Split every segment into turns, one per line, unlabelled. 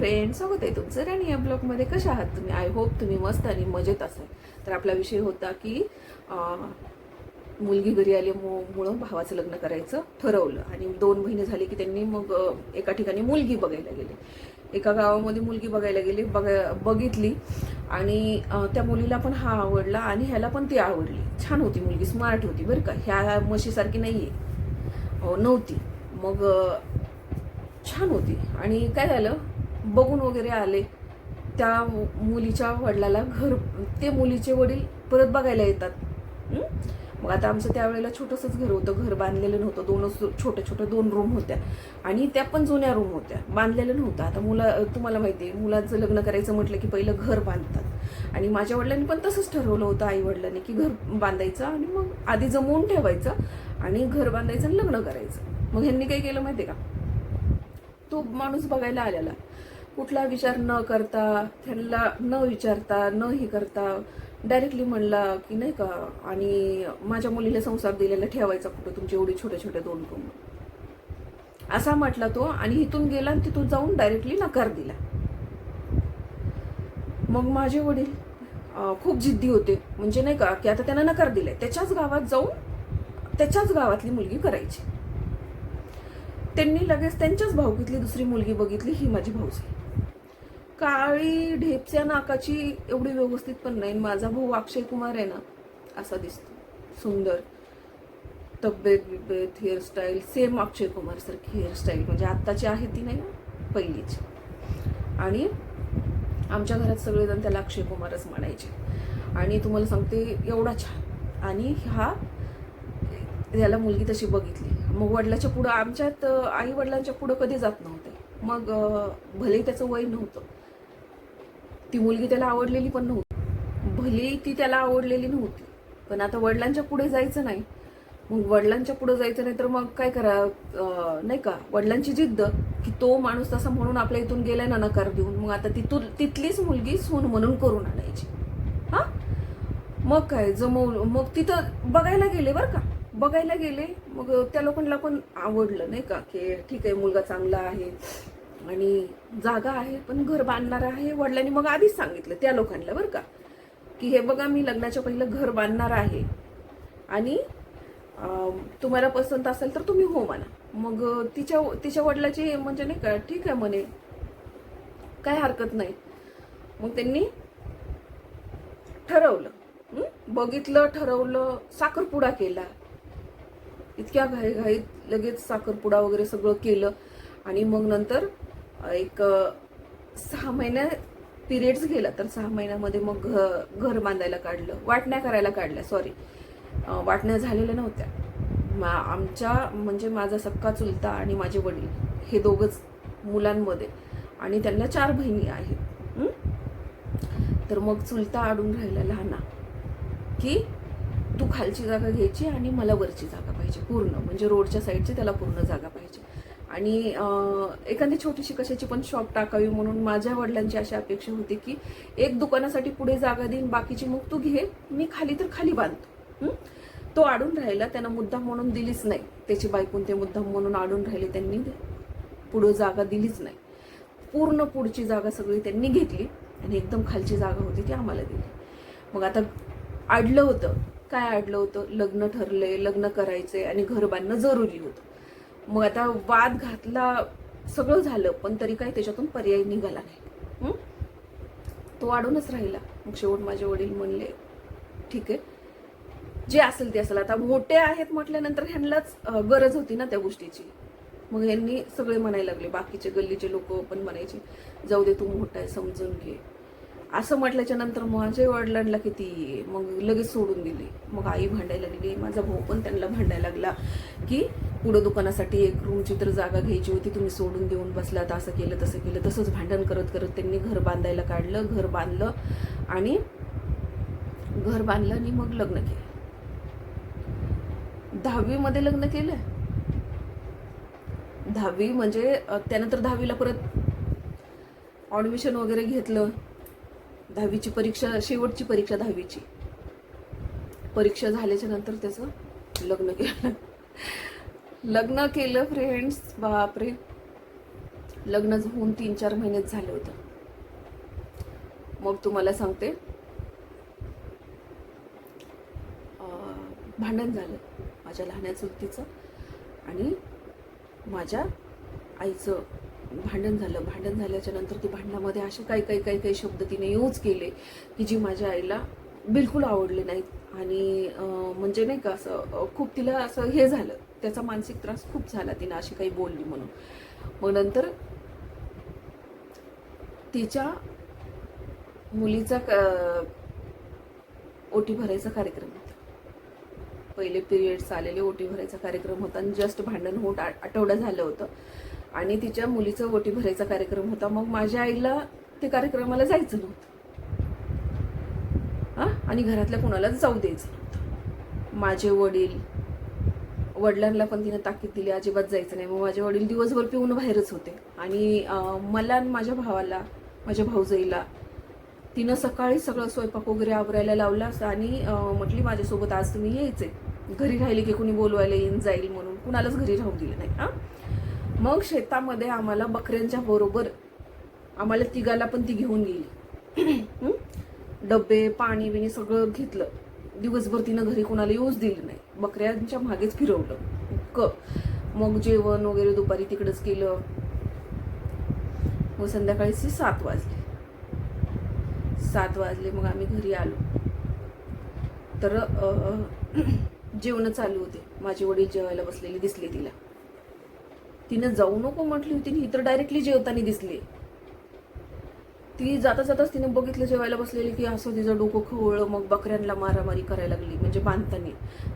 Friend, स्वागत आहे तुमचं राणी या ब्लॉगमध्ये. कशा आहात तुम्ही? आय होप तुम्ही मस्त आणि मजेत असाल. तर आपला विषय होता की मुलगी घरी आल्यामुळं भावाचं लग्न करायचं ठरवलं आणि 2 महिने झाले की त्यांनी मग एका ठिकाणी मुलगी बघायला गेले. एका गावामध्ये मुलगी बघायला गेली, बघितली आणि त्या मुलीला पण हा आवडला आणि ह्याला पण ती आवडली. छान होती मुलगी, स्मार्ट होती बरं का, ह्या म्हशीसारखी नाही आहे, नव्हती. मग छान होती आणि काय झालं, बघून वगैरे आले. त्या मुलीच्या वडिलाला ते मुलीचे वडील परत बघायला येतात. मग आता आमचं त्यावेळेला छोटंसंच घर होतं, घर बांधलेलं नव्हतं, 2 रूम होत्या आणि त्या पण जुन्या रूम होत्या, बांधलेलं नव्हतं. आता तुम्हाला माहिती आहे, मुलाचं लग्न करायचं म्हटलं की पहिलं घर बांधतात आणि माझ्या वडिलांनी पण तसंच ठरवलं होतं, आई वडिलांनी, की घर बांधायचं आणि मग आधी जमवून ठेवायचं आणि घर बांधायचं आणि लग्न करायचं. मग ह्यांनी काय केलं माहिती आहे का, तो माणूस बघायला आलेला कुठला विचार न करता, त्यांना न विचारता, न हे करता डायरेक्टली म्हणला की नाही का, आणि माझ्या मुलीला संसार दिलेला ठेवायचा कुठं, तुमचे एवढे छोटे छोटे 2 रूम, असा म्हटला तो. आणि इथून गेला आणि तिथून जाऊन डायरेक्टली नकार दिला. मग माझे वडील खूप जिद्दी होते, म्हणजे नाही का, की आता त्यांना नकार दिलाय, त्याच्याच गावात जाऊन त्याच्याच गावातली मुलगी करायची. त्यांनी लगेच त्यांच्याच भाऊकीतली दुसरी मुलगी बघितली. ही माझी भाऊच आहे, काळी ढेपच्या नाकाची, एवढी व्यवस्थित पण नाही. माझा भाऊ अक्षय कुमार आहे ना, असा दिसतो, सुंदर, तब्येत बिब्येत, हेअरस्टाईल सेम अक्षय कुमार सारखी हेअरस्टाईल, म्हणजे आत्ताची आहे ती नाही, पहिलीची. आणि आमच्या घरात सगळेजण त्याला अक्षय कुमारच म्हणायचे. आणि तुम्हाला सांगते, एवढा छान. आणि याला मुलगी तशी बघितली. मग वडिलाच्या पुढं, आमच्यात आई वडिलांच्या पुढं कधी जात नव्हते. मग भले त्याचं वय नव्हतं, ती मुलगी त्याला आवडलेली पण नव्हती, भले ती त्याला आवडलेली नव्हती, पण आता वडिलांच्या पुढे जायचं नाही. मग वडिलांच्या पुढे जायचं नाही तर मग काय करा, नाही का, वडिलांची जिद्द की तो माणूस तसा म्हणून आपल्या इथून गेलाय ना नकार देऊन, मग आता तिथलीच मुलगी सून म्हणून करून आणायची. हा, मग काय जमवलं. मग तिथं बघायला गेले बरं का, बघायला गेले. मग त्या लोकांना पण आवडलं, नाही का, की ठीक आहे, मुलगा चांगला आहे आणि जागा आहे, पण घर बांधणार आहे. वडिलांनी मग आधीच सांगितलं त्या लोकांना बरं का, की हे बघा, मी लग्नाच्या पहिलं घर बांधणार आहे आणि तुम्हाला पसंत असेल तर तुम्ही हो म्हणा. मग तिच्या वडिलाची म्हणजे नाही का, ठीक आहे म्हणे, काय हरकत नाही. मग त्यांनी ठरवलं, बघितलं, ठरवलं, साखरपुडा केला. इतक्या घाईत लगेच साखरपुडा वगैरे सगळं केलं. आणि मग नंतर एक 6 महिने पिरियड्स गेला, तर 6 महिन्यामध्ये मग घर बांधायला काढलं, वाटण्या करायला काढल्या. सॉरी, वाटण्या झालेल्या नव्हत्या. आमच्या म्हणजे माझा सक्का चुलता आणि माझे वडील हे दोघंच मुलांमध्ये, आणि त्यांना 4 बहिणी आहेत. तर मग चुलता अडून राहिला लहाना, की तू खालची जागा घ्यायची आणि मला वरची जागा पाहिजे पूर्ण, म्हणजे रोडच्या साईडची त्याला पूर्ण जागा पाहिजे. आणि एखादी छोटीशी कशाची पण शॉप टाकावी म्हणून माझ्या वडिलांची अशी अपेक्षा होती की एक दुकानासाठी पुढे जागा देईन, बाकीची मग तू घे, मी खाली तर खाली बांधतो. तो अडून राहिला, त्यांना मुद्दाम म्हणून दिलीच नाही. त्याची बायकून ते मुद्दाम म्हणून अडून राहिले, त्यांनी पुढं जागा दिलीच नाही. पूर्ण पुढची जागा सगळी त्यांनी घेतली आणि एकदम खालची जागा होती ती आम्हाला दिली. मग आता अडलं होतं, काय अडलं होतं, लग्न ठरलंय, लग्न करायचंय आणि घर बांधणं जरुरी होतं. मग आता वाद घातला, सगळं झालं, पण तरी काही त्याच्यातून पर्याय निघाला नाही. तो अडूनच राहिला. मग शेवट माझे वडील म्हणले, ठीक आहे, जे असेल ते असेल. आता मोठे आहेत म्हटल्यानंतर ह्यांनाच गरज होती ना त्या गोष्टीची. मग ह्यांनी सगळे म्हणायला लागले, बाकीचे गल्लीचे लोक पण म्हणायचे, जाऊ दे, तू मोठा आहे, समजून घे. असं म्हटल्याच्या नंतर माझ्या वडिलांना किती, मग लगेच सोडून दिली. मग आई भांडायला लागली, माझा भाऊ पण त्यांना भांडायला लागला, की पुढं दुकानासाठी 1 रूमची तर जागा घ्यायची होती, तुम्ही सोडून देऊन बसलात, असं केलं तसं केलं. तसंच भांडण करत करत त्यांनी घर बांधायला काढलं, घर बांधलं आणि मग लग्न केलं. 10वी मध्ये लग्न केलं. 10वी म्हणजे त्यानंतर 10वीला परत ॲडमिशन वगैरे घेतलं. 10वीची परीक्षा, शेवटची परीक्षा 10वीची परीक्षा झाल्याच्या नंतर त्याचं लग्न केलं. फ्रेंड्स, बापरे, लग्न होऊन 3-4 महिनेच झाले होते. मग तुम्हाला सांगते, भांडण झालं माझ्या लहान्या चुलतीचं आणि माझ्या आईचं. भांडण झाल्याच्या नंतर ती भांडणामध्ये असे काही शब्द तिने यूज केले की जी माझ्या आईला बिलकुल आवडले नाहीत. आणि म्हणजे नाही का असं खूप तिला असं हे झालं, त्याचा मानसिक त्रास खूप झाला तिनं अशी काही बोलली म्हणून. मग नंतर तिच्या मुलीचा ओटी भरायचा कार्यक्रम होता. पहिले पिरियड्स आलेले, ओटी भरायचा कार्यक्रम होता आणि जस्ट भांडण होत आठवडा झालं होतं आणि तिच्या मुलीचं ओटी भरायचा कार्यक्रम होता. मग माझ्या आईला ते कार्यक्रमाला जायचं नव्हतं आणि घरातल्या कोणालाच जाऊ द्यायचं नव्हतं. माझे वडिलांना पण तिने ताकीद दिली अजिबात जायचं नाही. मग माझे वडील दिवसभर पिऊन बाहेरच होते आणि मला आणि माझ्या भावाला, माझ्या भाऊजाईला तिनं सकाळी सगळं स्वयंपाक वगैरे आवरायला लावला आणि म्हटली माझ्यासोबत आज तुम्ही यायचे. घरी राहिले की कुणी बोलवायला येईन जाईल म्हणून कुणालाच घरी राहू दिलं नाही. मग शेतामध्ये आम्हाला बकऱ्यांच्या बरोबर आम्हाला तिघाला पण ती घेऊन गेली. डबे पाणी बिणी सगळं घेतलं. दिवसभर तिनं घरी कोणाला येऊच दिलं नाही, बकऱ्यांच्या मागेच फिरवलं. मग जेवण वगैरे दुपारी तिकडंच केलं. मग संध्याकाळी 7 वाजले. मग आम्ही घरी आलो तर जेवण चालू होते. माझे वडील जेवायला बसलेले दिसले तिला. तिनं जाऊ नको म्हटली होती, ही तर डायरेक्टली जेवताना दिसली. ती जाता जाताच तिने बघितलं जेवायला बसलेली की असं तिचं डोकं खवळलं. मग बकऱ्यांना मारामारी करायला लागली, म्हणजे बांधताना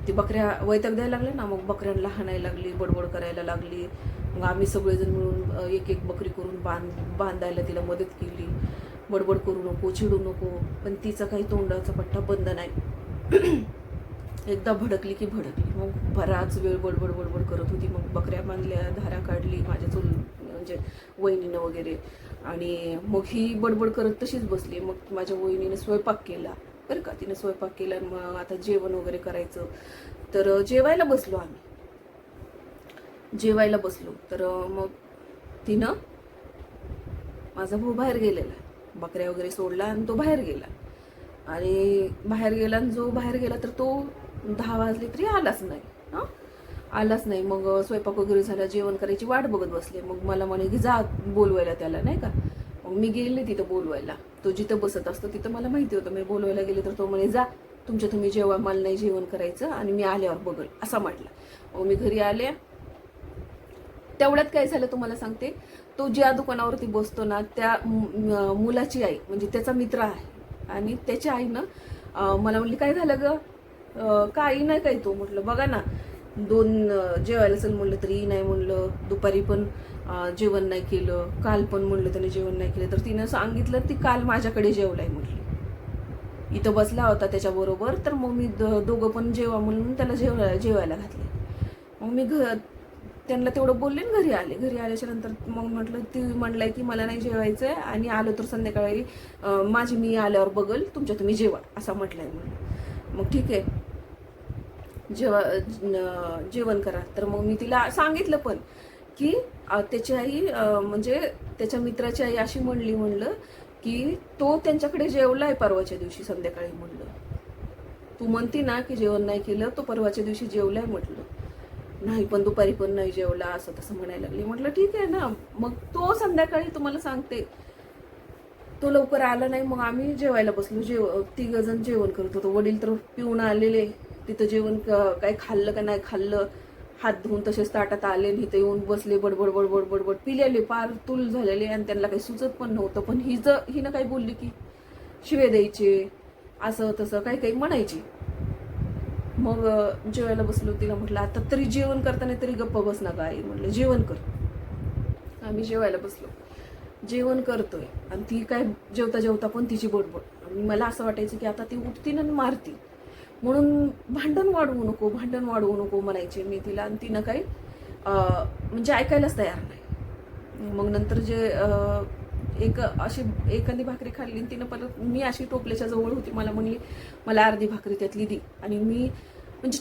ती बकऱ्या वैताग द्यायला लागल्या ना, मग बकऱ्यांना हाणायला लागली, बडबड करायला लागली. मग आम्ही सगळेजण मिळून एक बकरी करून बांधायला तिला मदत केली. बडबड करू नको, चिडू नको, पण तिचा काही तोंडाचा पट्टा बंद नाही. एकदा भडकली की भडकली. मग बराच वेळ बडबड करत होती. मग बकऱ्या बांधल्या, धारा काढली माझ्या म्हणजे वहिनीनं वगैरे. आणि मग ही बडबड करत तशीच बसली. मग माझ्या वहिनीने स्वयंपाक केला बरं का, तिने स्वयंपाक केला. मग आता जेवण वगैरे करायचं. तर जेवायला बसलो तर मग तिनं, माझा भाऊ बाहेर गेलेला, बकऱ्या वगैरे सोडला आणि तो बाहेर गेला. आणि जो बाहेर गेला तर तो 10 वाजले तरी आलाच नाही. मग स्वयंपाक वगैरे झाला, जेवण करायची वाट बघत बसले. मग मला म्हणे की जा बोलवायला त्याला, नाही का. मग मी गेले तिथं बोलवायला. तो जिथं बसत असतो तिथं मला माहिती होतं. मी बोलवायला गेले तर तो म्हणे जा तुम्ही जेव्हा, मला नाही जेवण करायचं आणि मी आल्यावर बघल असा म्हटला. मग मी घरी आले. तेवढ्यात काय झालं तुम्हाला सांगते. तो ज्या दुकानावरती बसतो ना त्या मुलाची आई, म्हणजे त्याचा मित्र आहे, आणि त्याच्या आईनं मला म्हणली काय झालं ग, काही नाही काय. तो म्हटलं बघा ना, 2 जेवायला चल म्हणलं तरी नाही म्हणलं, दुपारी पण जेवण नाही केलं, काल पण म्हणलं त्याने जेवण नाही केलं. तर तिनं सांगितलं ती काल माझ्याकडे जेवलाय म्हटली, इथं बसला होता त्याच्याबरोबर. तर मग मी दोघं पण जेवा म्हणून त्याला जेवायला घातले. मग मी त्यांना तेवढं बोलले आणि घरी आले. घरी आल्याच्या नंतर मग म्हटलं, ती म्हणलाय की मला नाही जेवायचं आहे आणि आलो तर संध्याकाळी मी आल्यावर बघल, तुम्ही जेवा असा म्हटलंय म्हणून. मग ठीक आहे जेवण करा. तर मग मी तिला सांगितलं पण की त्याची आई, म्हणजे त्याच्या मित्राची आई अशी म्हणलं की तो त्यांच्याकडे जेवलाय परवाच्या दिवशी संध्याकाळी. म्हणलं तू म्हणती ना की जेवण नाही केलं, तो परवाच्या दिवशी जेवलाय. म्हटलं नाही पण दुपारी पण नाही जेवला, असं तसं म्हणायला लागली. म्हटलं ठीक आहे ना. मग तो संध्याकाळी तुम्हाला सांगते तो लवकर आला नाही. मग आम्ही जेवायला बसलो. 3 जण जेवण करत होतो. वडील तर पिऊन आलेले. तिथं जेवण काय खाल्लं का नाही खाल्लं, हात धुवून तसेच ताटात आले, इथं येऊन बसले, बडबड पिलेले, पार तुल झालेले. आणि त्यांना काही सुचत पण नव्हतं. पण हिनं काही बोलली की शिवे द्यायचे, असं तसं काही म्हणायची. मग जेवायला बसलो. तिला म्हटलं आता तरी जेवण करताना तरी गप्प बस ना आई, म्हटलं जेवण कर. आम्ही जेवायला बसलो, जेवण करतोय आणि ती काय जेवता पण तिची बडबड. आणि मला असं वाटायचं की आता ती उठतीन आणि मारती, म्हणून भांडण वाढवू नको म्हणायचे मी तिला. आणि तिनं काही म्हणजे ऐकायलाच तयार नाही. मग नंतर एखादी भाकरी खाल्ली तिनं परत, मी अशी टोपल्याच्या जवळ होती, मला म्हणली मला अर्धी भाकरी त्यातली दी. आणि मी म्हणजे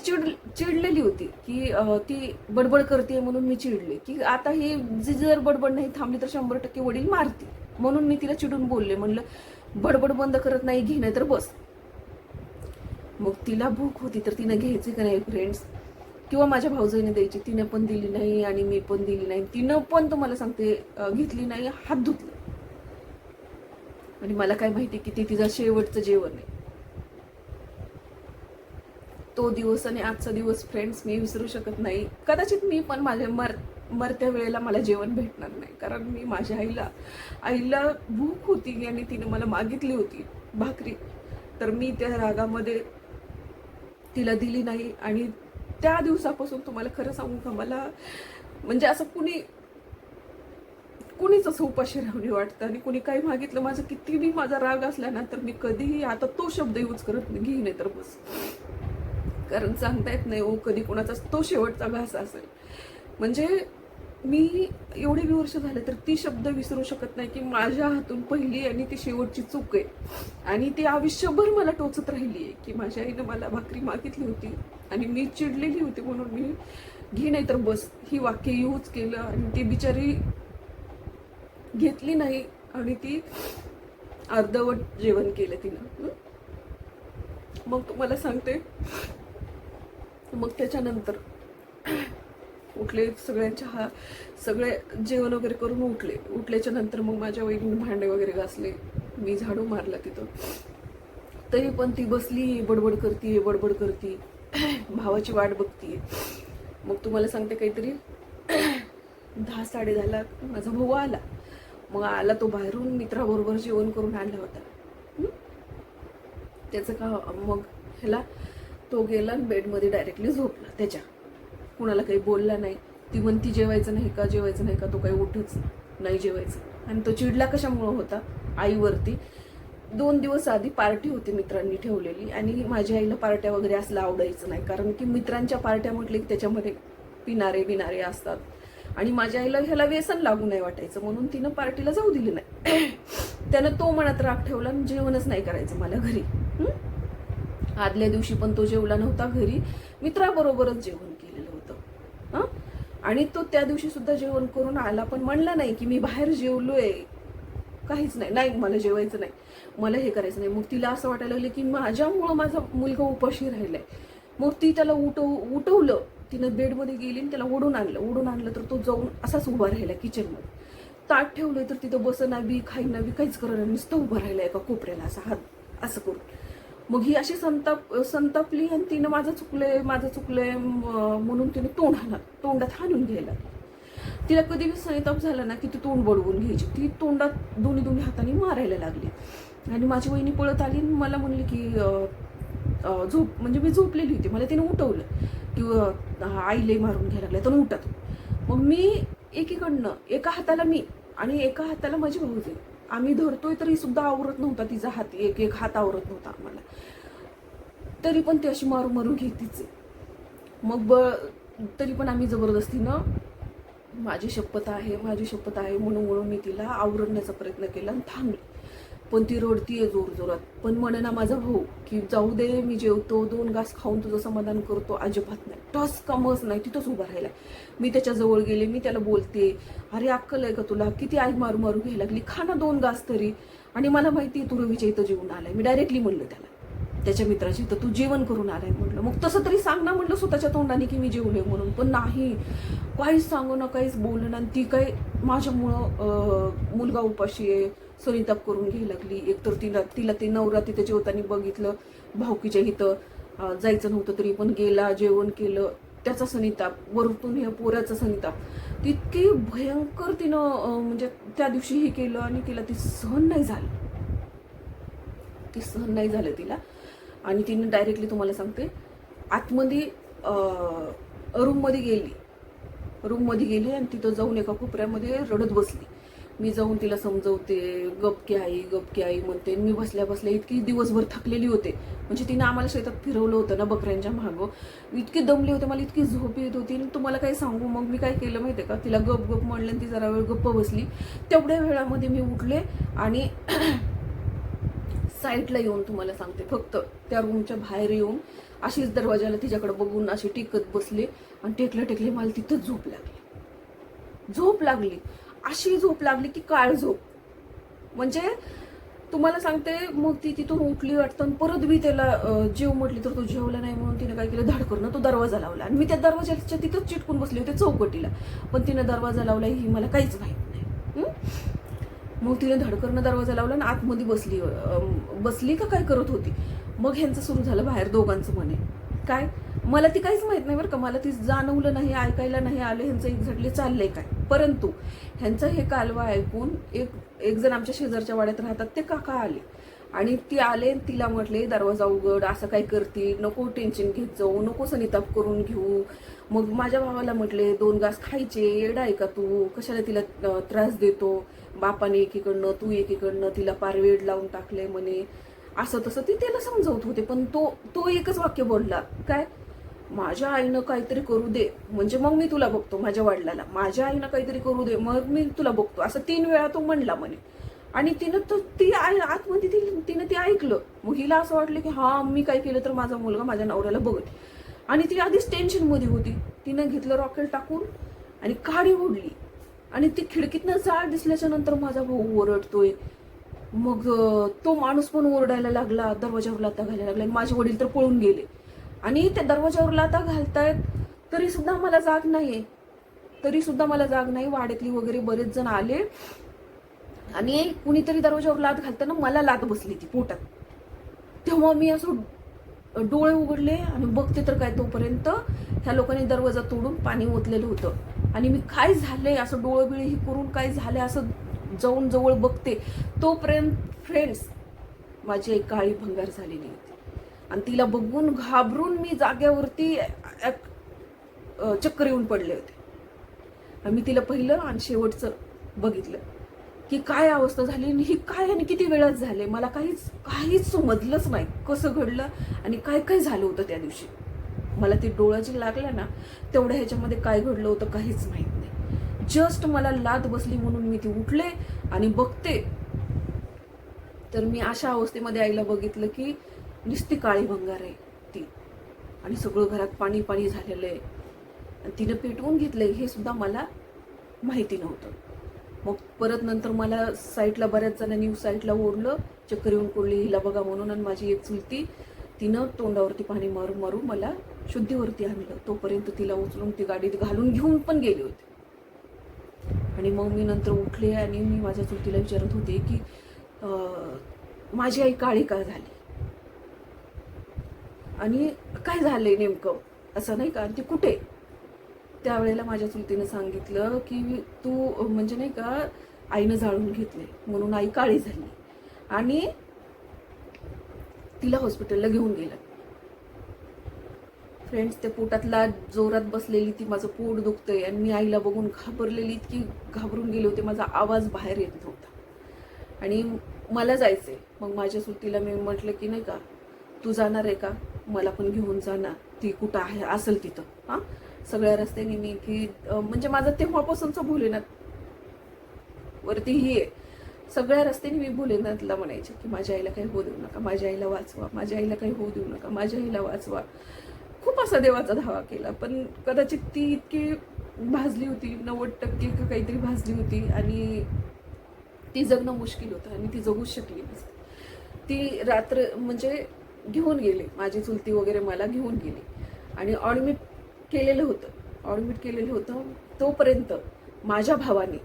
चिडलेली होती की ती बडबड करते म्हणून मी चिडले की आता ही जर बडबड नाही थांबली तर 100% वडील मारते, म्हणून मी तिला चिडून बोलले. म्हणलं बडबड बंद करत नाही, घे नाही तर बस. मग तिला भूक होती तर तिनं घ्यायची का नाही फ्रेंड्स, किंवा माझ्या भाऊजाईने द्यायची, तिने पण दिली नाही आणि मी पण दिली नाही. तिनं पण तुम्हाला सांगते घेतली नाही, हात धुतलं. आणि मला काय माहिती की ते तिचं शेवटचं जेवण आहे. तो दिवस आणि आजचा दिवस फ्रेंड्स मी विसरू शकत नाही. कदाचित मी पण माझ्या मरत्या वेळेला मला जेवण भेटणार नाही, कारण मी माझ्या आईला भूक होती आणि तिने मला मागितली होती भाकरी, तर मी त्या रागामध्ये तिला दिली नाही. आणि त्या दिवसापासून तुम्हाला खरं सांगू का, मला म्हणजे असं कुणीच असं उपाशी राहून वाटतं. आणि कुणी काही मागितलं, माझं किती माझा राग असला ना, तर मी कधीही आता तो शब्द यूज करत नाही, घे नाही तर बस. कारण सांगता येत नाही हो, कधी कोणाचा तो शेवटचा घास असेल. म्हणजे मी एवढे वर्ष झाले तर ती शब्द विसरू शकत नाही की माझ्या हातून पहिली आणि ती शेवटची चूक आहे. आणि ती आयुष्यभर मला टोचत राहिली आहे की माझ्या आईनं मला भाकरी मागितली होती आणि मी चिडलेली होती म्हणून मी घे नाही तर बस ही वाक्य यूज केलं. आणि ती बिचारी घेतली नाही आणि ती अर्धवट जेवण केलं तिनं. मग तुम्हाला सांगते, मग त्याच्यानंतर उठले, सगळे जेवण वगैरे करून उठल्याच्या नंतर मग माझ्या वहिनीने भांडे वगैरे घासले, मी झाडू मारला तिथं. तरी पण ती बसली बडबड करते भावाची वाट बघतीये. मग तुम्हाला सांगते काहीतरी 10-10:30 माझा भाऊ आला. मग आला तो बाहेरून मित्राबरोबर जेवण करून आणला होता. त्याचं का मग ह्याला तो गेला आणि बेडमध्ये डायरेक्टली झोपला. त्याच्या कुणाला काही बोलला नाही. ती म्हणती जेवायचं नाही का, तो काही उठच नाही जेवायचं. आणि तो चिडला कशामुळं होता, आईवरती. 2 दिवस आधी पार्टी होती मित्रांनी ठेवलेली आणि माझ्या आईला पार्ट्या वगैरे असलं आवडायचं नाही, कारण की मित्रांच्या पार्ट्या म्हटले की त्याच्यामध्ये पिणारे असतात आणि माझ्या आईला ह्याला व्यसन लागू नाही वाटायचं, म्हणून तिनं पार्टीला जाऊ दिली नाही. त्यानं तो मनात राग ठेवला आणि जेवणच नाही करायचं मला घरी. आदल्या दिवशी पण तो जेवला नव्हता घरी, मित्राबरोबरच जेवण केलेलं होतं. आणि तो त्या दिवशी सुद्धा जेवण करून आला, पण म्हणला नाही की मी बाहेर जेवलोय, काहीच नाही, मला जेवायचं नाही, मला हे करायचं नाही. मग तिला असं वाटायला लागलं की माझ्यामुळं माझा मुलगा उपाशी राहिलाय. मग ती त्याला उठवलं, तिनं बेडमध्ये गेली आणि त्याला ओढून आणलं तर तो जाऊन असाच उभा राहिला किचनमध्ये. ताट ठेवलंय तर तिथं बसना बी खाईना बी काहीच करणार, नुसतं उभा राहिला एका कोपऱ्याला असा हात असं करून. मग ही अशी संतापली आणि तिनं माझं चुकलंय म्हणून तिने तोंडात हाणून घ्यायला. तिला कधी बी संताप झाला ना की ती तोंड बडवून घ्यायची, ती तोंडात दोन्ही हाताने मारायला लागली. आणि माझी वहिनी पळत आली आणि मला म्हणली की म्हणजे मी झोपलेली होती, मला तिने उठवलं की आईला मारून घ्यायला लागल्या तर उठत. मग मी एकीकडनं एका हाताला मी आणि एका हाताला माझी भाऊजाई, आम्ही धरतोय तरी सुद्धा आवरत नव्हता तिचा हात, एक हात आवरत नव्हता आम्हाला, तरी पण ती अशी मारू घेतीच. मग तरी पण आम्ही जबरदस्तीनं माझी शपथ आहे म्हणून मी तिला आवरण्याचा प्रयत्न केला आणि थांबले. पण ती रडतीये जोरात. पण म्हणे ना माझा भाऊ की जाऊ दे, मी जेवतो, 2 घास खाऊन तुझं समाधान करतो. अजिबात नाही, टस कमच नाही, तिथंच उभा राहिला. मी त्याच्या जवळ गेले, मी त्याला बोलते, अरे अक्कल आहे का तुला, किती आई मारू घ्यायला लागली, खा ना 2 घास तरी. आणि मला माहिती तू रवीच्या इथं जेवून आलाय. मी डायरेक्टली म्हणलं त्याला, त्याच्या मित्राची इथं तू जेवण करून आलाय म्हटलं. मग तसं तरी सांग ना म्हटलं स्वतःच्या तोंडाने की मी जेवले म्हणून. पण नाही, काहीच सांगू ना, काहीच बोलणं ना. ती काय माझ्यामुळं मुलगा उपाशी आहे सनिताप करून घ्यायला लागली. एकतर तिला ते नवरा तिथे जेवताना बघितलं, भाऊकीच्या इथं जायचं नव्हतं तरी पण गेला, जेवण केलं, त्याचा सनिताप, वरतून ह्या पोराचा सनिताप. तितकी भयंकर तिनं म्हणजे त्या दिवशी हे केलं आणि तिला ती सहन नाही झालं तिला. आणि तिने डायरेक्टली तुम्हाला सांगते आतमध्ये रूममध्ये गेली आणि तिथं जाऊन एका कोपऱ्यामध्ये रडत बसली. मी जाऊन तिला समजवते, गपके आई म्हणते. मी बसल्या इतकी दिवसभर थकलेली होते, म्हणजे तिने आम्हाला शेतात फिरवलं होतं ना बकऱ्यांच्या मागं, इतके दमले होते, मला इतकी झोप येत होती. आणि तुम्हाला काय सांगू, मग मी काय केलं माहितीये का, तिला गप म्हणलं आणि ती जरा वेळ गप्प बसली. तेवढ्या वेळामध्ये मी उठले आणि साईडला येऊन तुम्हाला सांगते, फक्त त्या रूमच्या बाहेर येऊन अशीच दरवाजाला तिच्याकडे बघून अशी टेकत बसले आणि टेकले मला तिथं झोप लागली अशी झोप लागली की काळ झोप. म्हणजे तुम्हाला सांगते, मग ती तिथून उठली वाटतं आणि परत मी त्याला जेव म्हटली तर तो जेवला नाही म्हणून तिने काय केलं, धडकरनं तो दरवाजा लावला आणि मी त्या दरवाजाच्या तिथंच चिटकून बसले होते चौकटीला, पण तिने दरवाजा लावला ही मला काहीच माहित नाही. मग तिने धडकरनं दरवाजा लावला आणि आतमध्ये बसली का काय करत होती. मग ह्यांचं सुरू झालं बाहेर दोघांचं म्हणे. काय मला ती काहीच माहित नाही बरं का, मला ती जाणवलं नाही, ऐकायला नाही आलं ह्यांचं एक्झॅक्टली चाललंय काय. परंतु ह्यांचं हे कालवा ऐकून एक जण आमच्या शेजारच्या वाड्यात राहतात ते काका आले आणि ती आले, तिला म्हटले दरवाजा उघड, असं काय करते, नको टेन्शन घेत जाऊ, नको सनिताप करून घेऊ. मग माझ्या भावाला म्हटले 2 घास खायचे, येडा आहे का तू, कशाला तिला त्रास देतो, बापाने एकीकडनं तू एकीकडनं तिला पार वेड लावून टाकले म्हणे, असं तसं ती त्याला समजवत होते. पण तो एकच वाक्य बोलला, काय माझ्या आईनं काहीतरी करू दे म्हणजे मग मी तुला बघतो, माझ्या वडिलाला माझ्या आईनं काहीतरी करू दे मग मी तुला बघतो, असं 3 वेळा तो म्हणला म्हणे. आणि ती आतमध्ये तिनं ते ऐकलं. मग हिला असं वाटलं की हा मी काय केलं तर माझा मुलगा माझ्या नवऱ्याला बघत. आणि ती आधीच टेन्शन मध्ये होती. तिनं घेतलं रॉकेल टाकून आणि काडी ओढली आणि ती खिडकीतनं जाळ दिसल्याच्या नंतर माझा भाऊ ओरडतोय. मग तो माणूस पण ओरडायला लागला, दरवाजावर लाथा घालायला लागला. माझे वडील तर पळून गेले आणि त्या दरवाजावर लाथा घालतायत तरी सुद्धा मला जाग नाही. वाड्यातली वगैरे बरेच जण आले आणि कुणीतरी दरवाजावर लाथ घालताना मला लाथ बसली ती पोटात. तेव्हा मी असं डोळे उघडले आणि बघते तर काय, तोपर्यंत ह्या लोकांनी दरवाजा तोडून पाणी ओतलेलं होतं आणि मी काय झालंय असं डोळे बिळे ही करून काय झालंय असं जाऊन जवळ बघते, तोपर्यंत फ्रेंड्स माझी एक काळी भंगार झालेली होती आणि तिला बघून घाबरून मी जाग्यावरती चक्कर येऊन पडले होते. आणि मी तिला पहिलं आणि शेवटचं बघितलं की काय अवस्था झाली आणि ही काय आणि किती वेळात झाले. मला काहीच समजलंच नाही कसं घडलं आणि काय झालं होतं त्या दिवशी. मला ती डोळ्याची लागल्या ना तेवढ्या ह्याच्यामध्ये काय घडलं होतं काहीच माहित नाही. जस्ट मला लाथ बसली म्हणून मी ती उठले आणि बघते तर मी अशा अवस्थेमध्ये आईला बघितलं की नुसती काळी भंगार आहे ती आणि सगळं घरात पाणी झालेलं आहे आणि तिनं पेटवून घेतलंय हे सुद्धा मला माहिती नव्हतं. मग परत नंतर मला साईडला बऱ्याच जणांनी साईडला ओढलं, चक्कर येऊन पडली हिला बघा म्हणून. आणि माझी एक चुलती तिनं तोंडावरती पाणी मारून मला शुद्धीवरती आणलं. तोपर्यंत तिला उचलून ती गाडीत घालून घेऊन पण गेले होते. आणि मग मी नंतर उठले आणि मी माझ्या चुलतीला विचारत होते की माझी आई काळी का झाली आणि काय झालंय नेमकं असं नाही का, आणि ती कुठे. त्यावेळेला माझ्या चुलतीनं सांगितलं की तू म्हणजे नाही का आईनं जाळून घेतले म्हणून आई काळी झाली आणि तिला हॉस्पिटलला घेऊन गेलं. फ्रेंड्स, त्या पोटातला जोरात बसलेली ती माझं पोट दुखतंय आणि मी आईला बघून घाबरलेली, इतकी घाबरून गेले होते, माझा आवाज बाहेर येत नव्हता आणि मला जायचंय. मग माझ्या चुलतीला मी म्हटलं की नाही का तू जाणार आहे का, मला पण घेऊन जाणार, ती कुठं आहे असेल तिथं. हा सगळ्या रस्त्याने मी की म्हणजे माझं तेव्हापासूनच भोलेनाथ वरती ही आहे, सगळ्या रस्त्याने मी भोलेनाथला म्हणायचे की माझ्या आईला काही होऊ देऊ नका, माझ्या आईला वाचवा, माझ्या आईला काही होऊ देऊ नका, माझ्या आईला वाचवा. खूप असा देवाचा धावा केला, पण कदाचित ती इतकी भाजली होती, 90% का काहीतरी भाजली होती आणि ती जगणं मुश्किल होतं आणि ती जगूच शकली नसते. ती रात्र म्हणजे घेऊन गेले, माझी चुलती वगैरे मला घेऊन गेली आणि ॲडमिट केलेलं होतं. तोपर्यंत माझ्या भावाने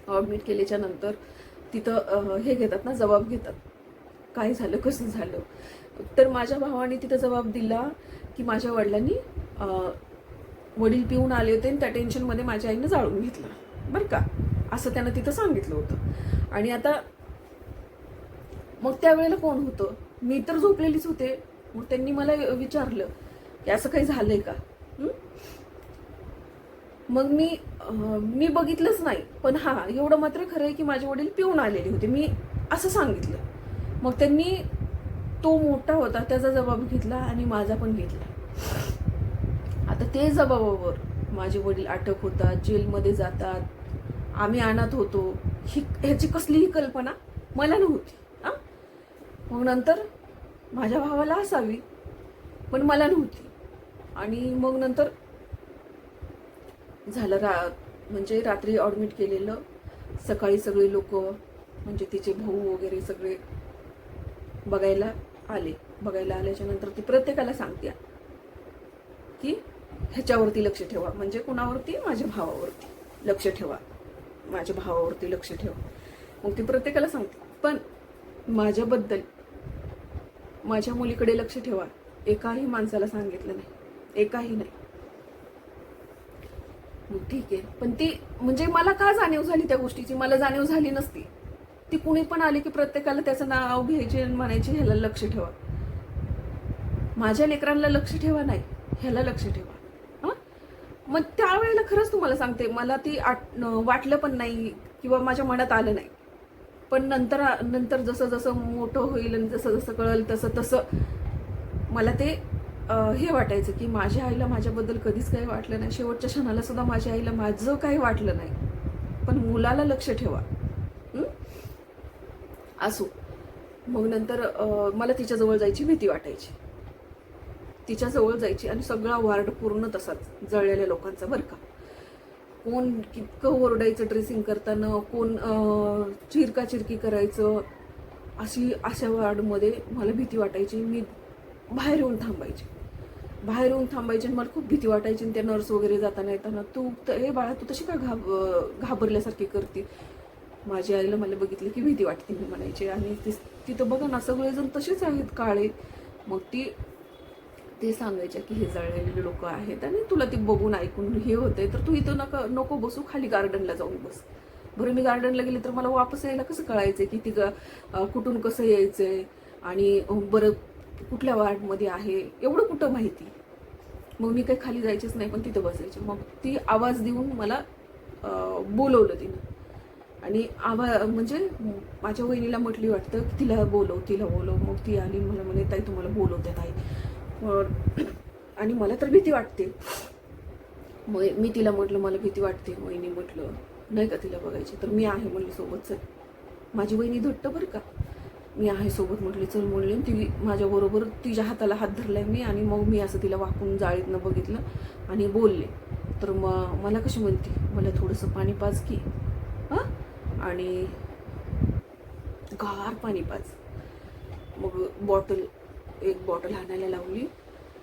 ॲडमिट केल्याच्या नंतर तिथं हे घेतात ना, जबाब घेतात काय झालं कसं झालं. तर माझ्या भावाने तिथं जबाब दिला की माझ्या वडील पिऊन आले होते आणि त्या टेन्शनमध्ये माझ्या आईनं जाळून घेतलं बरं का, असं त्यानं तिथं सांगितलं होतं. आणि आता मग त्यावेळेला कोण होतं, मी तर झोपलेलीच होते. मग त्यांनी मला विचारलं की असं काही झालंय का. मग मी बघितलंच नाही, पण हा एवढं मात्र खरं आहे की माझे वडील पिऊन आलेले होते, मी असं सांगितलं. मग त्यांनी तो मोठा होता त्याचा जबाब घेतला आणि माझा पण घेतला. आता ते जबाबावर माझे वडील अटक होतात, जेलमध्ये जातात, आम्ही अनाथ होतो, ह्याची कसलीही कल्पना मला नव्हती. मग नंतर माझ्या भावाला असावी पण मला नव्हती. आणि मग नंतर झालं म्हणजे रात्री ॲडमिट केलेलं. सकाळी सगळे लोक म्हणजे तिचे भाऊ वगैरे सगळे बघायला आल्याच्या नंतर ती प्रत्येकाला सांगते की ह्याच्यावरती लक्ष ठेवा. म्हणजे कुणावरती? माझ्या भावावरती लक्ष ठेवा, माझ्या भावावरती लक्ष ठेवा. मग ती प्रत्येकाला सांगते. पण माझ्याबद्दल, माझ्या मुलीकडे लक्ष ठेवा एकाही माणसाला सांगितलं नाही, एकाही नाही. मग ठीक आहे. पण ती म्हणजे मला का जाणीव झाली त्या गोष्टीची? मला जाणीव झाली नसती. ती कुणी पण आली की प्रत्येकाला त्याचं नाव घ्यायचे आणि म्हणायचे ह्याला लक्ष ठेवा. माझ्या लेकरांना लक्ष ठेवा नाही, ह्याला लक्ष ठेवा. मग त्यावेळेला खरंच तुम्हाला सांगते, मला ती वाटलं पण नाही किंवा माझ्या मनात आलं नाही. पण नंतर जसं जसं मोठं होईल आणि जसं जसं कळलं तसं मला ते हे वाटायचं की माझ्या आईला माझ्याबद्दल कधीच काही वाटलं नाही. शेवटच्या क्षणाला सुद्धा माझ्या आईला माझं काही वाटलं नाही. पण मुलाला लक्ष ठेवा. असो. मग नंतर मला तिच्याजवळ जायची भीती वाटायची. तिच्याजवळ जायची आणि सगळा वार्ड पूर्ण तसाच जळलेल्या लोकांचा बरं का. कोण कितकं ओरडायचं ड्रेसिंग करताना, कोण चिरकाचिरकी करायचं. अशा वार्डमध्ये मला भीती वाटायची. मी बाहेर येऊन थांबायचे आणि मला खूप भीती वाटायची. आणि त्या नर्स वगैरे जाताना येताना, हे बाळा तू तशी का घाबरल्यासारखी करते. माझ्या आईला मला बघितलं की भीती वाटते मी म्हणायचे. आणि तिथं बघा ना सगळेजण तसेच आहेत काळे. मग ते सांगायच्या की हे जळलेले लोक आहेत आणि तुला ते बघून ऐकून हे होतंय तर तू इथं नको बसू, खाली गार्डनला जाऊन बस. बरं मी गार्डनला गेले तर मला वापस यायला कसं कळायचंय की ती कुठून कसं यायचंय आणि बरं कुठल्या वार्डमध्ये आहे एवढं कुठं माहिती. मग मी काही खाली जायचेच नाही पण तिथं बसायचे. मग ती आवाज देऊन मला बोलवलं तिनं. आणि म्हणजे माझ्या वहिनीला म्हटली वाटतं की तिला बोलव. मग ती आली, मला म्हणे ताई तुम्हाला बोलवते ताई. आणि मला तर भीती वाटते. मग मी तिला म्हटलं मला भीती वाटते. वहिनी म्हटलं नाही का तिला बघायची तर मी आहे म्हणली सोबत. चल. माझी वहिनी धट्ट बरं का. मी आहे सोबत म्हटली चल म्हणले. ती माझ्याबरोबर तिच्या हाताला हात धरलाय मी. आणि मग मी असं तिला वाकून जाळीतनं बघितलं आणि बोलले. तर मग मला कशी म्हणते मला थोडंसं पाणी पाज की आणि गार पाणी पाज. मग एक बॉटल आणायला लावली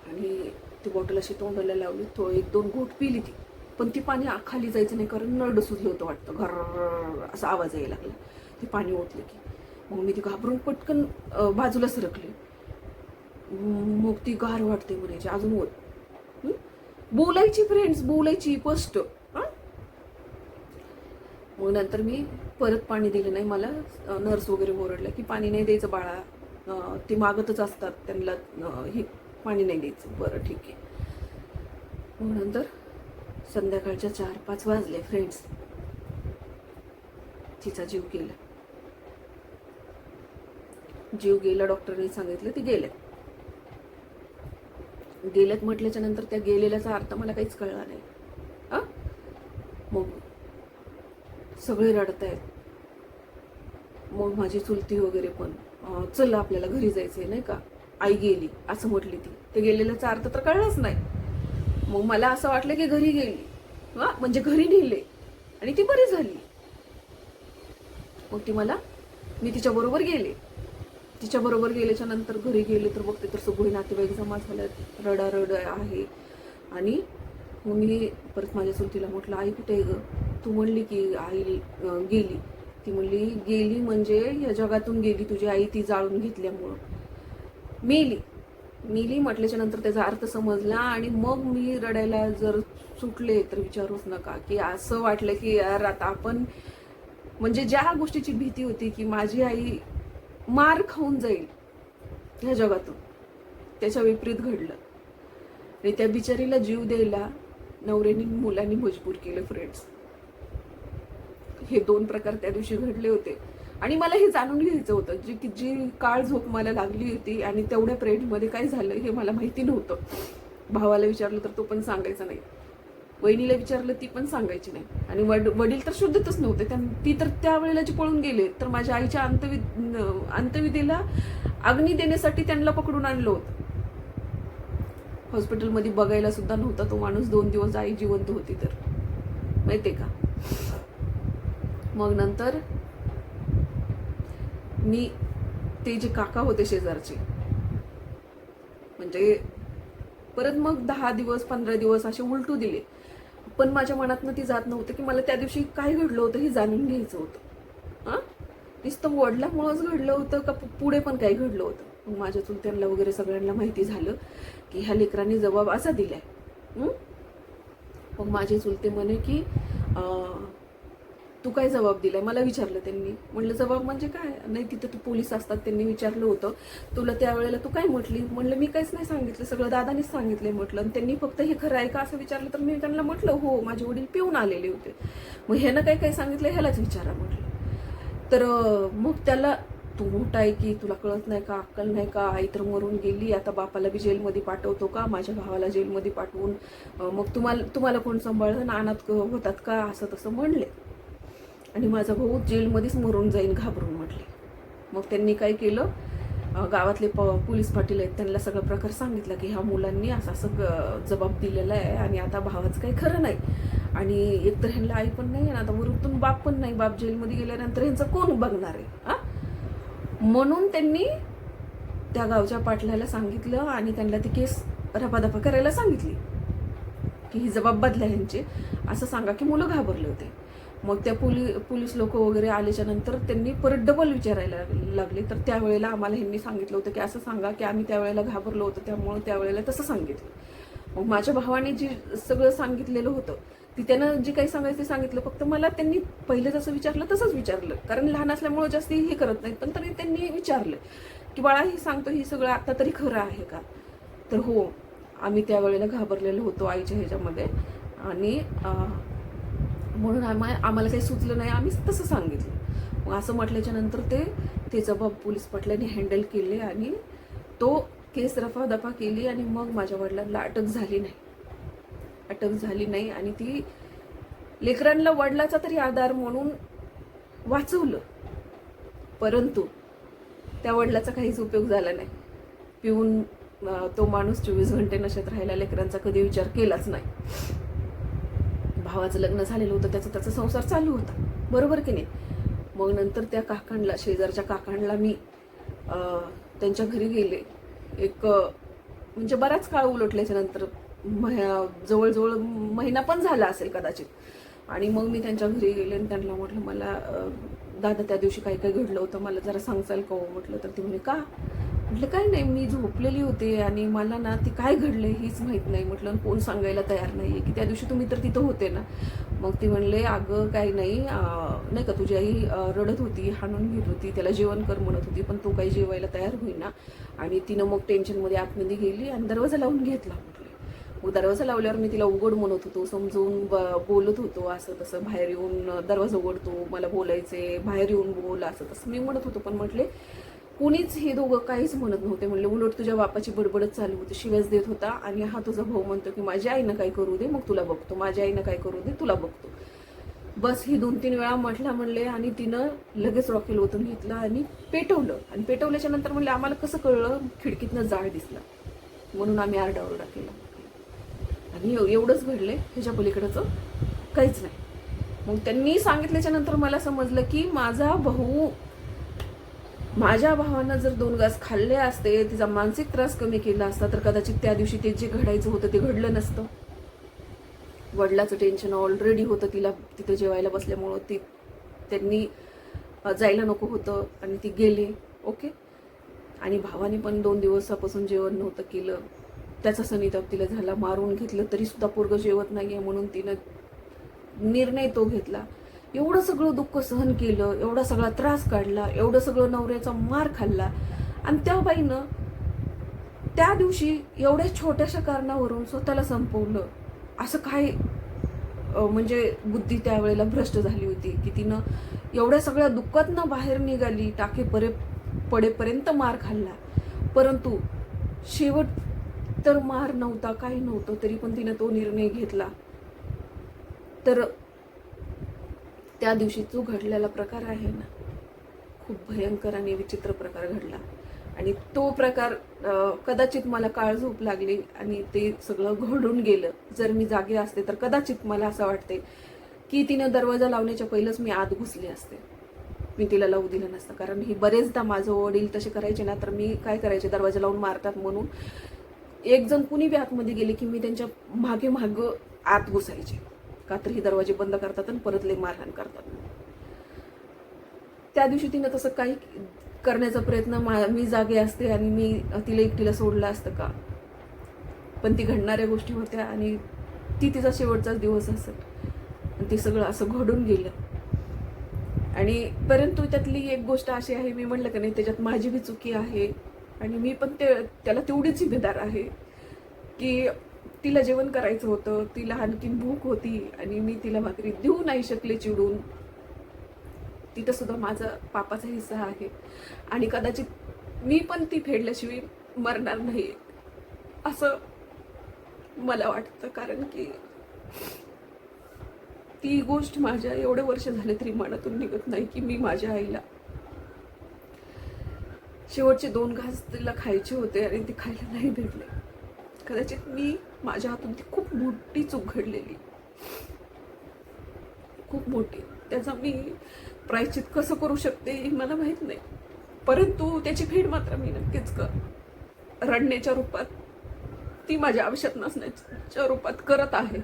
आणि ती बॉटल अशी तोंडाला लावली. तो 1-2 घोट पिली ती. पण ती पाणी खाली जायचं नाही कारण नरड सुजलं होतं वाटतं. घर असा आवाज यायला लागला ते पाणी ओतलं की. मग मी ती घाबरून पटकन बाजूला सरकले. मग ती गार वाटते म्हणायची अजून ओत. बोलायची फ्रेंड्स, बोलायची स्पष्ट. मग नंतर मी परत पाणी दिलं नाही. मला नर्स वगैरे ओरडलं की पाणी नाही द्यायचं बाळा, ते मागतच असतात त्यांना हे पाणी नाही द्यायचं. बरं ठीक आहे. मग नंतर संध्याकाळच्या 4-5 वाजले फ्रेंड्स. तिचा जीव गेला. डॉक्टरने सांगितलं ती गेल्यात म्हटल्याच्या नंतर त्या गेलेल्याचा अर्थ मला काहीच कळला नाही. मग सगळे रडतायत. मग माझी चुलती वगैरे पण चल आपल्याला घरी जायचंय नाही का, आई गेली असं म्हटली ती. ते गेलेल्याचा अर्थ तर कळलाच नाही. मग मला असं वाटलं की घरी गेली, म्हणजे घरी नेले आणि ती बरी झाली. मग मी तिच्याबरोबर गेले. तिच्याबरोबर गेल्याच्या नंतर घरी गेले तर बघते तर सगळे नातेवाईक जमा झाल्यात, रडारड आहे. आणि मग मी परत माझ्या चुलतीला म्हटलं आई कुठे आहे ग. तू म्हणली की आई गेली. ती म्हणली गेली म्हणजे या जगातून गेली तुझी आई, ती जाळून घेतल्यामुळं मेली म्हटल्याच्या नंतर त्याचा अर्थ समजला. आणि मग मी रडायला जर सुटले तर विचारूच नका की असं वाटलं की यार आता आपण म्हणजे ज्या गोष्टीची भीती होती की माझी आई मार खाऊन जाईल ह्या जगातून, त्याच्या विपरीत घडलं. आणि त्या बिचारीला जीव द्यायला नवऱ्यानी मुलांनी मजबूर केलं फ्रेंड्स. हे 2 प्रकार त्या दिवशी घडले होते. आणि मला हे जाणून घ्यायचं होतं जी काळ झोप मला लागली होती आणि तेवढ्या पिरियडमध्ये काय झालं हे मला माहिती नव्हतं. भावाला विचारलं तर तो पण सांगायचा नाही. वहिनीला विचारलं ती पण सांगायची नाही. आणि वडील तर शुद्धतच नव्हते. ती तर त्यावेळेला जे पळून गेले, तर माझ्या आईच्या अंत्यविधीला अग्नी देण्यासाठी त्यांना पकडून आणलं होतं. हॉस्पिटलमध्ये बघायला सुद्धा नव्हता तो माणूस 2 दिवस आई जिवंत होती तर, माहितीये का. मग नंतर मी ते जे काका होते शेजारचे, म्हणजे परत मग 10 दिवस 15 दिवस असे उलटू दिले. पण माझ्या मनातनं ती जात नव्हतं की मला त्या दिवशी काय घडलं होतं हे जाणून घ्यायचं होतं. नुसतं वडिलांमुळंच घडलं होतं का पुढे पण काही घडलं होतं. मग माझ्या चुलत्यांना वगैरे सगळ्यांना माहिती झालं की ह्या लेकरांनी जबाब असा दिलाय. मग माझे चुलते म्हणे की तू काय जबाब दिलाय, मला विचारलं त्यांनी. म्हणलं जबाब म्हणजे काय नाही, तिथं तू पोलीस असतात, त्यांनी विचारलं होतं तुला त्यावेळेला तू काय म्हटली. म्हणलं मी काहीच नाही सांगितलं, सगळं दादानीच सांगितलंय म्हटलं. आणि त्यांनी फक्त हे खरं आहे का असं विचारलं, तर मी त्यांना म्हटलं हो माझे वडील पिऊन आलेले होते. मग ह्यानं काय काय सांगितलं ह्यालाच विचारा म्हटलं. तर मग त्याला तू मोठा आहे की तुला कळत नाही का, अक्कल नाही का, आई तर मरून गेली, आता बापाला बी जेलमध्ये पाठवतो का, माझ्या भावाला जेलमध्ये पाठवून मग तुम्हाला कोण सांभाळलं, नानात होतात का, असं तसं म्हणले. आणि माझा भाऊ जेलमध्येच मरून जाईन घाबरून म्हटले. मग त्यांनी काय केलं, गावातले पोलीस पाटील आहेत त्यांना सगळा प्रकार सांगितला की ह्या मुलांनी असं असं जबाब दिलेला आहे आणि आता भावाचं काही खरं नाही. आणि एकतर ह्यांना आई पण नाही आणि आता वरून बाप पण नाही, बाप जेलमध्ये गेल्यानंतर ह्यांचं कोण बघणार आहे. म्हणून त्यांनी त्या गावच्या पाटलाला सांगितलं आणि त्यांना ती केस रपादफा करायला सांगितली की ही जबाब बदला ह्यांचे, असं सांगा की मुलं घाबरले होते. मग त्या पोलीस लोक वगैरे आल्याच्या नंतर त्यांनी परत डबल विचारायला लागले. तर त्यावेळेला आम्हाला ह्यांनी सांगितलं होतं की असं सांगा की आम्ही त्यावेळेला घाबरलो होतो, त्यामुळे त्यावेळेला तसं सांगितलं. मग माझ्या भावाने जे सगळं सांगितलेलं होतं ती त्यानं जे काही सांगायचं ते सांगितलं. फक्त मला त्यांनी पहिलं जसं विचारलं तसंच विचारलं, कारण लहान असल्यामुळे जास्त हे करत नाहीत. पण तरी त्यांनी विचारलं की बाळा हे सांगतो हे सगळं आता तरी खरं आहे का. तर हो, आम्ही त्यावेळेला घाबरलेलो होतो आईच्या ह्याच्यामध्ये. आणि म्हणून आम्हाला काही सुचलं नाही, आम्ही तसं सांगितलं. मग असं म्हटल्याच्या नंतर ते जबाब पोलीस पाटलांनी हँडल केले आणि तो केस रफादफा केली. आणि मग माझ्या वडिलांना अटक झाली नाही आणि ती लेकरांना वडिलाचा तरी आधार म्हणून वाचवलं. परंतु त्या वडिलाचा काहीच उपयोग झाला नाही. पिऊन तो माणूस 24 घंटे नशेत राहिला, लेकरांचा कधी विचार केलाच नाही. भावाचं लग्न झालेलं होतं, त्याचा संसार चालू होता, बरोबर की नाही. मग नंतर त्या काकांना, शेजारच्या काकांना मी त्यांच्या घरी गेले. एक म्हणजे बराच काळ उलटल्याच्या नंतर जवळजवळ महिना पण झाला असेल कदाचित. आणि मग मी त्यांच्या घरी गेले आणि त्यांना म्हटलं मला दादा त्या दिवशी काय काय घडलं होतं मला जरा सांगचाल का हो म्हटलं. तर ते म्हणे का, म्हटलं काय नाही, मी झोपलेली होते आणि मला ना ती काय घडले हीच माहीत नाही. म्हटलं कोण सांगायला तयार नाही की त्या दिवशी तुम्ही तर तिथं होते ना. मग ते म्हणले अगं काही नाही का, तुझी आई रडत होती, हाणून घेत होती, त्याला जेवण कर म्हणत होती, पण तो काही जेवायला तयार होईना. आणि तिनं मग टेन्शनमध्ये आतमध्ये गेली आणि दरवाजा लावून घेतला. म्हटलं मग दरवाजा लावल्यावर मी तिला उघड म्हणत होतो, समजवून बोलत होतो, असं तसं बाहेर येऊन दरवाजा उघडतो, मला बोलायचे, बाहेर येऊन बोल, असं तसं मी म्हणत होतो. पण म्हटले कुणीच हे दोघं काहीच म्हणत नव्हते. म्हणले उलट तुझ्या बापाची बडबडच चालू होती, शिव्याच देत होता. आणि हा तुझा भाऊ म्हणतो की माझ्या आईनं काय करू दे मग तुला बघतो, माझ्या आईनं काय करू दे तुला बघतो. बस ही 2-3 वेळा म्हणले आणि तिनं लगेच रॉकेल ओतून घेतलं आणि पेटवलं. आणि पेटवल्याच्या नंतर म्हणले आम्हाला कसं कळलं, खिडकीतनं जाळ दिसला म्हणून आम्ही आरडाओरडा केला. आणि एवढंच घडले, ह्याच्या पलीकडचं काहीच नाही. मग त्यांनी सांगितल्याच्या नंतर मला समजलं की माझ्या भावानं जर 2 घास खाल्ले असते, तिचा मानसिक त्रास कमी केला असता, तर कदाचित त्या दिवशी ते जे घडायचं होतं ते घडलं नसतं. वडिलाचं टेन्शन ऑलरेडी होतं तिला तिथं जेवायला बसल्यामुळं, त्यांनी जायला नको होतं आणि ती गेले. ओके. आणि भावाने पण 2 दिवसापासून जेवण नव्हतं केलं, त्याचा सनिताप तिला झाला, मारून घेतलं तरी सुद्धा पोरगं जेवत नाहीये म्हणून तिनं निर्णय तो घेतला. एवढं सगळं दुःख सहन केलं, एवढा सगळा त्रास काढला, एवढं सगळं नवऱ्याचा मार खाल्ला. आणि त्या बाईनं त्या दिवशी एवढ्या छोट्याशा कारणावरून स्वतःला संपवलं. असं काय म्हणजे बुद्धी त्यावेळेला भ्रष्ट झाली होती की तिनं एवढ्या सगळ्या दुःखातनं बाहेर निघाली, टाके पडेपर्यंत मार खाल्ला, परंतु शेवट तर मार नव्हता, काही नव्हतं, तरी पण तिनं तो निर्णय घेतला तर त्या दिवशी जो घडलेला प्रकार आहे ना, खूप भयंकर आणि विचित्र प्रकार घडला. आणि तो प्रकार कदाचित मला काळ झोप लागली आणि ते सगळं घडून गेलं. जर मी जागे असते तर कदाचित मला असं वाटते की तिनं दरवाजा लावण्याच्या पहिलंच मी आत घुसले असते. मी तिला लावू दिलं नसतं. कारण ही बरेचदा माझं वडील तसे करायचे ना, तर मी काय करायचे, दरवाजा लावून मारतात म्हणून एक जण कुणी बी आतमध्ये गेले की मी त्यांच्या मागे आत घुसायचे. का तर ही दरवाजे बंद करतात आणि परत लय मारहाण करतात. त्या दिवशी तिनं तसं काही करण्याचा प्रयत्न, मी जागे असते आणि मी तिला एकटीला सोडलं असतं का? पण ती घडणाऱ्या गोष्टी होत्या आणि ती तिचा शेवटचाच दिवस असेल आणि ते सगळं असं घडून गेलं. आणि परंतु त्यातली एक गोष्ट अशी आहे, मी म्हणलं का नाही, त्याच्यात माझी बी चुकी आहे आणि मी पण त्याला तेवढीच जिम्मेदार आहे की तिला जेवण करायचं होतं, तिला आणखीन भूक होती आणि मी तिला भाकरी देऊ नाही शकले चिडून. तिथं सुद्धा माझा पापाचा हिस्सा आहे आणि कदाचित मी पण ती फेडल्याशिवाय मरणार नाही असं मला वाटतं. कारण की ती गोष्ट माझ्या एवढे वर्ष झाले तरी मनातून निघत नाही की मी माझ्या आईला शेवटचे 2 घास तिला खायचे होते आणि ते खायला नाही भेटले. कदाचित मी माझ्या हातून ती खूप मोठी चूक घडलेली, खूप मोठी. त्याचा मी प्रायश्चित कसं करू शकते हे मला माहित नाही, परंतु त्याची फेड मात्र मी नक्कीच रडण्याच्या रूपात, ती माझ्या आयुष्यात नसण्याच्या रूपात करत आहे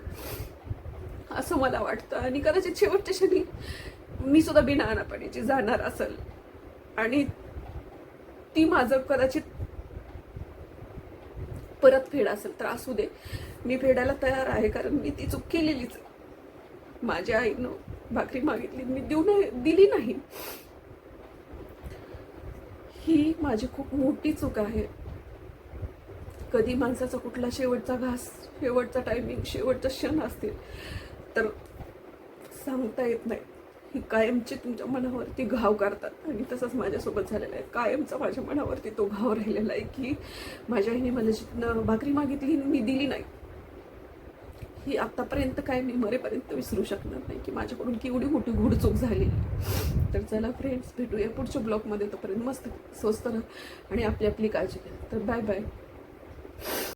असं मला वाटतं. आणि कदाचित शेवटच्या क्षणी मी सुद्धा बिना अनापाण्याची जाणार असेल आणि ती माझं कदाचित परत फेड असेल तर असू दे, मी फेडायला तयार आहे. कारण मी ती चूक केलेलीच. माझ्या आईनं भाकरी मागितली, मी दिली नाही. ही माझी खूप मोठी चूक आहे. कधी माणसाचा कुठला शेवटचा घास, शेवटचा टायमिंग, शेवटचा क्षण असतील तर सांगता येत नाही. ही कायमची तुमच्या मनावरती घाव करतात आणि तसंच माझ्यासोबत झालेलं आहे. कायमचा माझ्या मनावरती तो घाव राहिलेला आहे की माझ्या आईने मला जिथनं भाकरी मागितली मी दिली नाही. ही आतापर्यंत काय मी मरेपर्यंत विसरू शकणार नाही की माझ्याकडून केवढी मोठी घोडचूक झाली. तर चला फ्रेंड्स, भेटूया पुढच्या ब्लॉगमध्ये. तोपर्यंत मस्त स्वस्त राहा आणि आपली काळजी घ्या. तर बाय बाय.